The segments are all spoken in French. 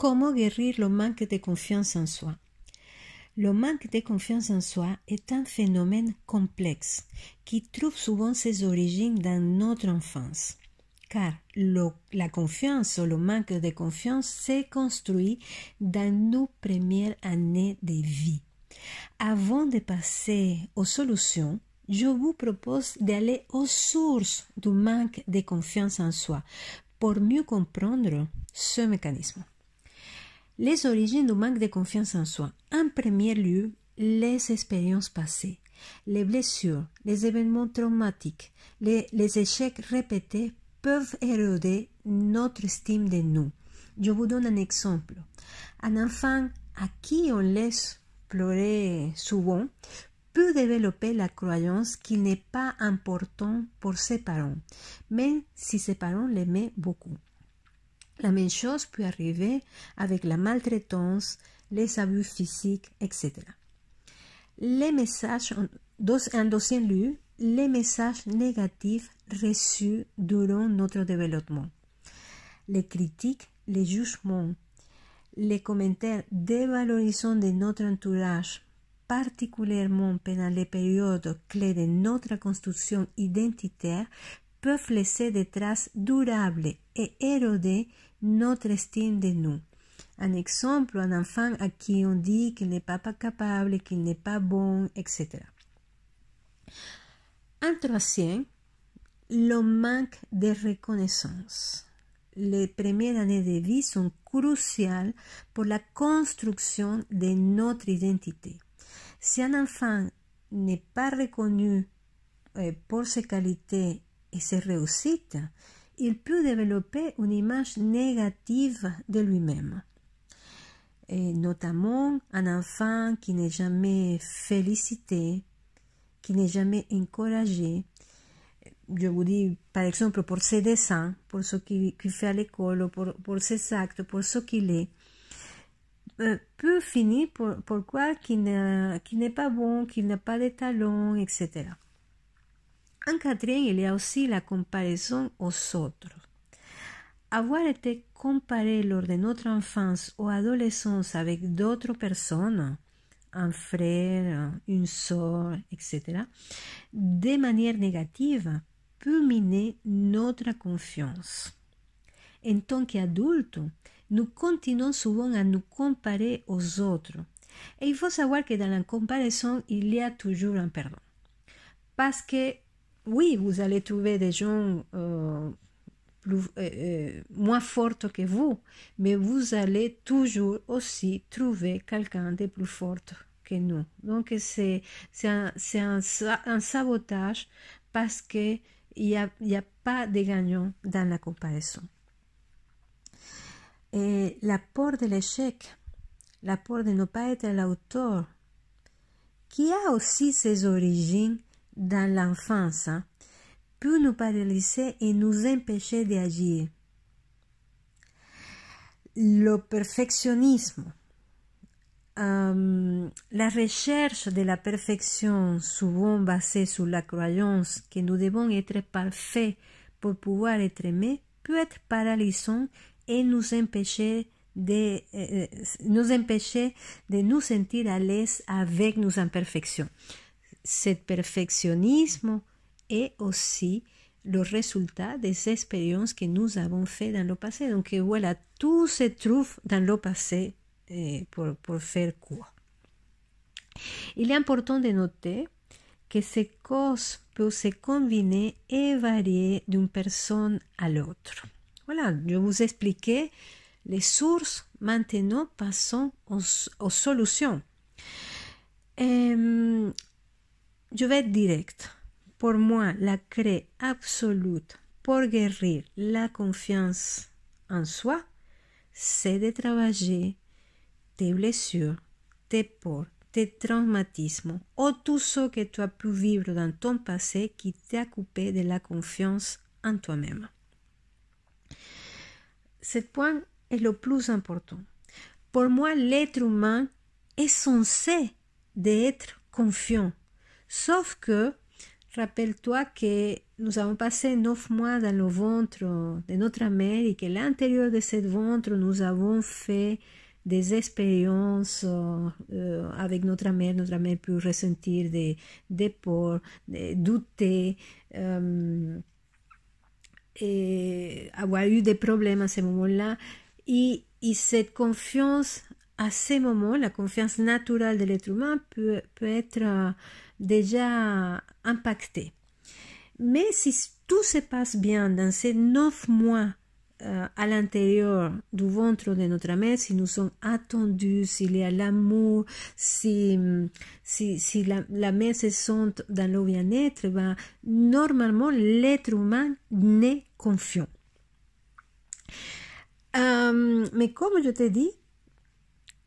Comment guérir le manque de confiance en soi? Le manque de confiance en soi est un phénomène complexe qui trouve souvent ses origines dans notre enfance. Car la confiance ou le manque de confiance s'est construit dans nos premières années de vie. Avant de passer aux solutions, je vous propose d'aller aux sources du manque de confiance en soi pour mieux comprendre ce mécanisme. Les origines du manque de confiance en soi. En premier lieu, les expériences passées, les blessures, les événements traumatiques, les échecs répétés peuvent éroder notre estime de nous. Je vous donne un exemple. Un enfant à qui on laisse pleurer souvent peut développer la croyance qu'il n'est pas important pour ses parents, même si ses parents l'aimaient beaucoup. La même chose peut arriver avec la maltraitance, les abus physiques, etc. Les messages, en deuxième lieu, les messages négatifs reçus durant notre développement. Les critiques, les jugements, les commentaires dévalorisants de notre entourage, particulièrement pendant les périodes clés de notre construction identitaire, peuvent laisser des traces durables et éroder notre estime de nous. Un exemple, un enfant à qui on dit qu'il n'est pas capable, qu'il n'est pas bon, etc. Un troisième, le manque de reconnaissance. Les premières années de vie sont cruciales pour la construction de notre identité. Si un enfant n'est pas reconnu pour ses qualités et ses réussites, il peut développer une image négative de lui-même. Et notamment un enfant qui n'est jamais félicité, qui n'est jamais encouragé. Je vous dis, par exemple, pour ses dessins, pour ce qu'il fait à l'école, pour ses actes, pour ce qu'il est, peut finir pour croire qu'il n'est pas bon, qu'il n'a pas de talent, etc. En quatrième, il y a aussi la comparaison aux autres. Avoir été comparé lors de notre enfance ou adolescence avec d'autres personnes, un frère, une sœur, etc., de manière négative, peut miner notre confiance. En tant qu'adultes, nous continuons souvent à nous comparer aux autres. Et il faut savoir que dans la comparaison, il y a toujours un perdant. Parce que, oui, vous allez trouver des gens moins forts que vous, mais vous allez toujours aussi trouver quelqu'un de plus fort que nous. Donc, c'est un sabotage parce qu'il n'y a pas de gagnant dans la comparaison. Et la peur de l'échec, la peur de ne pas être à la hauteur, qui a aussi ses origines dans l'enfance, peut nous paralyser et nous empêcher d'agir. Le perfectionnisme, la recherche de la perfection, souvent basée sur la croyance que nous devons être parfaits pour pouvoir être aimés, peut être paralysant et nous empêcher de nous sentir à l'aise avec nos imperfections. Ce perfectionnisme est aussi le résultat des expériences que nous avons faites dans le passé. Donc voilà, tout se trouve dans le passé pour faire court. Il est important de noter que ces causes peuvent se combiner et varier d'une personne à l'autre. Voilà, je vous expliquais les sources. Maintenant, passons aux solutions. Je vais être directe. Pour moi, la clé absolue pour guérir la confiance en soi, c'est de travailler tes blessures, tes peurs, tes traumatismes ou tout ce que tu as pu vivre dans ton passé qui t'a coupé de la confiance en toi-même. Ce point est le plus important. Pour moi, l'être humain est censé d'être confiant, sauf que Rappelle-toi que nous avons passé 9 mois dans le ventre de notre mère et qu'à l'intérieur de ce ventre, nous avons fait des expériences avec notre mère. Notre mère peut ressentir des peurs, douter, et avoir eu des problèmes à ce moment-là. Et cette confiance, à ce moment, la confiance naturelle de l'être humain peut être déjà impactée. Mais si tout se passe bien dans ces 9 mois à l'intérieur du ventre de notre mère, si nous sommes attendus, s'il y a l'amour, si la mère se sent dans le bien-être, ben, normalement l'être humain n'est confiant. Mais comme je t'ai dit,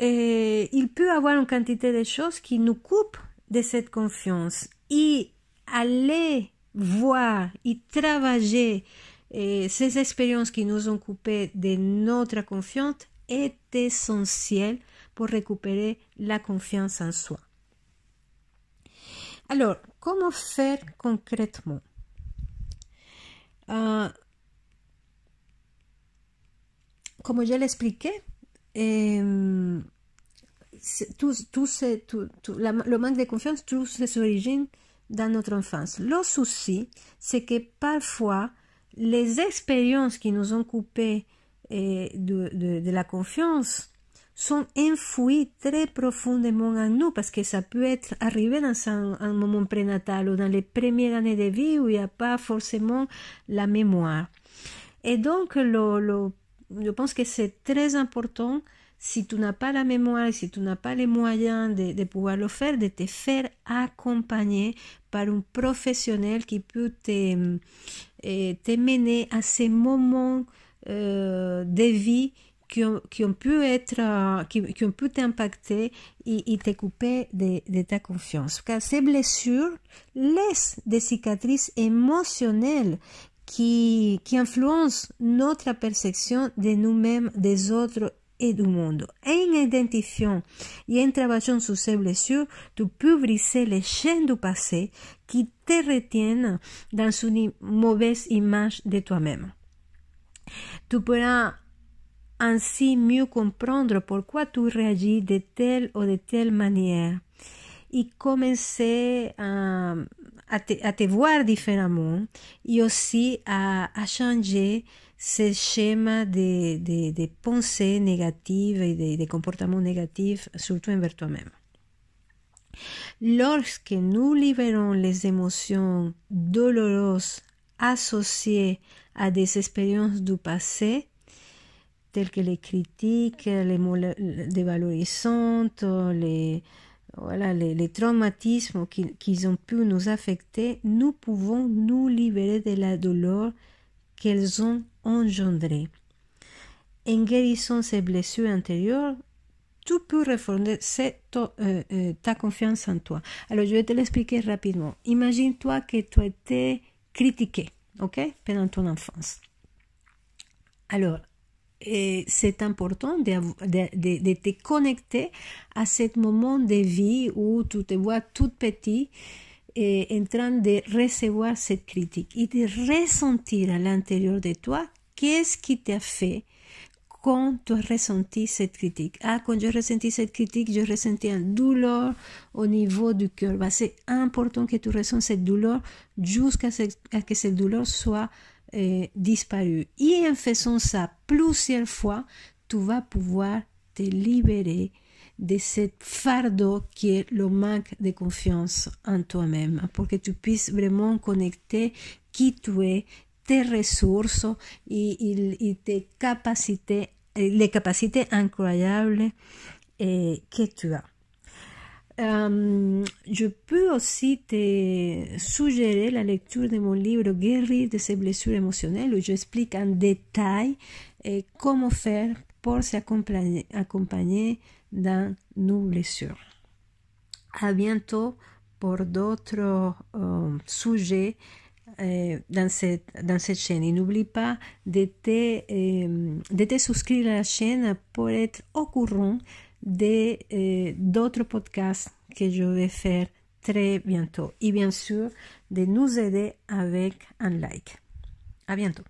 il peut y avoir une quantité de choses qui nous coupent de cette confiance. Et aller voir et travailler ces expériences qui nous ont coupé de notre confiance est essentiel pour récupérer la confiance en soi. Alors, comment faire concrètement? Comme je l'expliquais, le manque de confiance trouve ses origines dans notre enfance. Le souci, c'est que parfois, les expériences qui nous ont coupé de la confiance sont enfouies très profondément en nous, parce que ça peut être arrivé dans un moment prénatal ou dans les premières années de vie où il n'y a pas forcément la mémoire. Et donc, je pense que c'est très important, si tu n'as pas la mémoire, si tu n'as pas les moyens de pouvoir le faire, de te faire accompagner par un professionnel qui peut te mener à ces moments de vie qui ont pu t'impacter et te couper de ta confiance. Car ces blessures laissent des cicatrices émotionnelles qui influencent notre perception de nous-mêmes, des autres et du monde. En identifiant et en travaillant sur ces blessures, tu peux briser les chaînes du passé qui te retiennent dans une mauvaise image de toi-même. Tu pourras ainsi mieux comprendre pourquoi tu réagis de telle ou de telle manière et commencer à te voir différemment et aussi à changer ces schémas de pensées négatives et de comportements négatifs, surtout envers toi-même. Lorsque nous libérons les émotions douloureuses associées à des expériences du passé, telles que les critiques, les mots dévalorisantes, les traumatismes qui ont pu nous affecter, nous pouvons nous libérer de la douleur qu'elles ont engendrée. En guérissant ces blessures intérieures, tu peux refonder ta confiance en toi. Alors, je vais te l'expliquer rapidement. Imagine-toi que tu as été critiqué, pendant ton enfance. Alors, c'est important de te connecter à ce moment de vie où tu te vois toute petite et en train de recevoir cette critique et de ressentir à l'intérieur de toi qu'est-ce qui t'a fait quand tu as ressenti cette critique. Quand j'ai ressenti cette critique, j'ai ressenti une douleur au niveau du cœur. C'est important que tu ressentes cette douleur jusqu'à ce que cette douleur soit disparu. Et en faisant ça plusieurs fois, tu vas pouvoir te libérer de ce fardeau qui est le manque de confiance en toi-même, pour que tu puisses vraiment connecter qui tu es, tes ressources et tes capacités, les capacités incroyables que tu as. Je peux aussi te suggérer la lecture de mon livre Guérir de ces blessures émotionnelles, où j'explique en détail comment faire pour s'accompagner dans nos blessures. À bientôt pour d'autres sujets dans cette chaîne. Et n'oublie pas de te souscrire à la chaîne pour être au courant d'autres podcasts que je vais faire très bientôt. Et bien sûr, de nous aider avec un like. À bientôt.